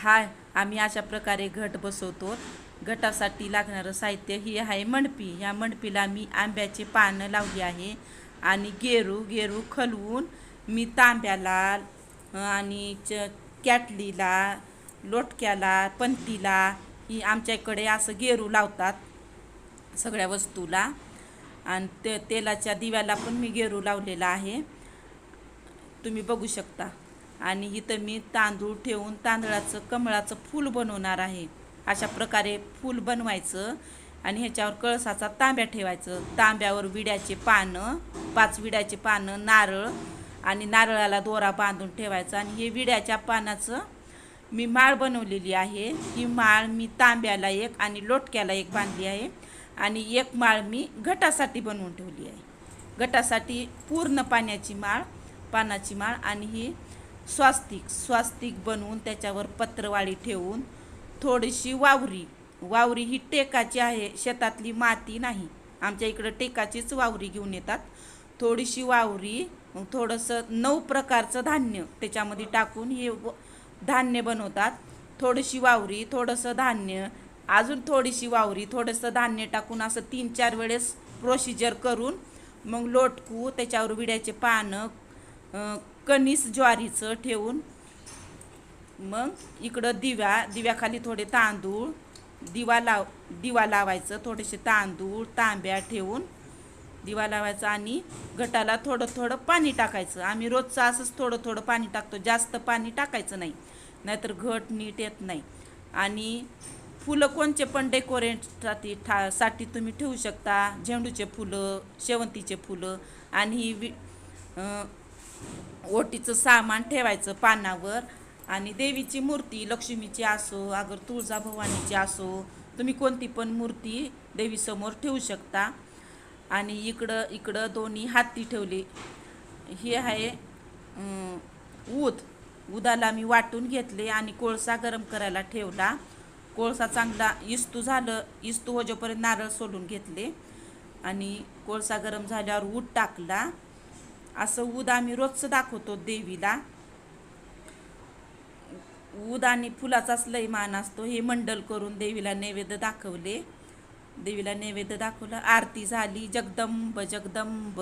हा आम्ही अशा प्रकारे घट बसवतो. घटासाठी लागणारं साहित्य ही आहे मंडपी. ह्या मंडपीला मी आंब्याची पानं लावली आहे आणि गेरू खलवून मी तांब्याला आणि कॅटलीला, लोटक्याला, पंतीला ही आमच्याकडे असं गेरू लावतात सगळ्या वस्तूला. आणि तेलाच्या दिव्याला पण मी गेरू लावलेला आहे, तुम्ही बघू शकता. आणि इथं मी तांदूळ ठेवून तांदळाचं कमळाचं फूल बनवणार आहे. अशा प्रकारे फूल बनवायचं आणि ह्याच्यावर कळसाचा तांब्या ठेवायचं. तांब्यावर विड्याचे पानं, 5 विड्याचे पानं, नारळ आणि नारळाला दोरा बांधून ठेवायचा. आणि हे विड्याच्या पानाचं मी माळ बनवलेली आहे. ही माळ मी तांब्याला एक आणि लोटक्याला एक बांधली आहे आणि एक माळ मी घटासाठी बनवून ठेवली आहे. घटासाठी पूर्ण पानाची माळ आणि ही स्वास्तिक बनवून त्याच्यावर पत्रवाळी ठेवून थोडीशी वावरी ही टेकाची आहे, शेतातली माती नाही. आमच्या इकडं टेकाचीच वावरी घेऊन येतात. थोडीशी वावरी, मग थोडंसं 9 प्रकारचं धान्य त्याच्यामध्ये टाकून हे धान्य बनवतात. थोडीशी वावरी, थोडंसं धान्य, अजून थोडीशी वावरी, थोडंसं धान्य टाकून असं 3-4 वेळेस प्रोसिजर करून मग लोटकू त्याच्यावर विड्याचे पानं, कणीस ज्वारीचं ठेवून मग इकडं दिव्याखाली थोडे तांदूळ, दिवा लावायचं. थोडेसे तांदूळ तांब्या ठेवून दिवा लावायचा आणि घटाला थोडं पाणी टाकायचं. आम्ही रोजचं असंच थोडं पाणी टाकतो, जास्त पाणी टाकायचं नाही, नाहीतर घट नीट येत नाही. आणि फुलं कोणचे पण डेकोरेटसाठी तुम्ही ठेवू शकता. झेंडूचे फुलं, शेवंतीचे फुलं आणि ओटीचं सामान ठेवायचं पानावर. आणि देवीची मूर्ती लक्ष्मीची असो अगर तुळजाभवानीची असो, तुम्ही कोणती पण मूर्ती देवीसमोर ठेवू शकता. आणि इकडं दोन्ही हाती ठेवले. हे आहे उदाला मी वाटून घेतले आणि कोळसा गरम करायला ठेवला. कोळसा चांगला इस्तू होजोपर्यंत नारळ सोलून घेतले आणि कोळसा गरम झाल्यावर टाकला. असं आम्ही रोजचं दाखवतो देवीला. आणि फुलाचाच लय मान असतो. हे मंडल करून देवीला नैवेद्य दाखवला. आरती झाली. जगदंब जगदंब.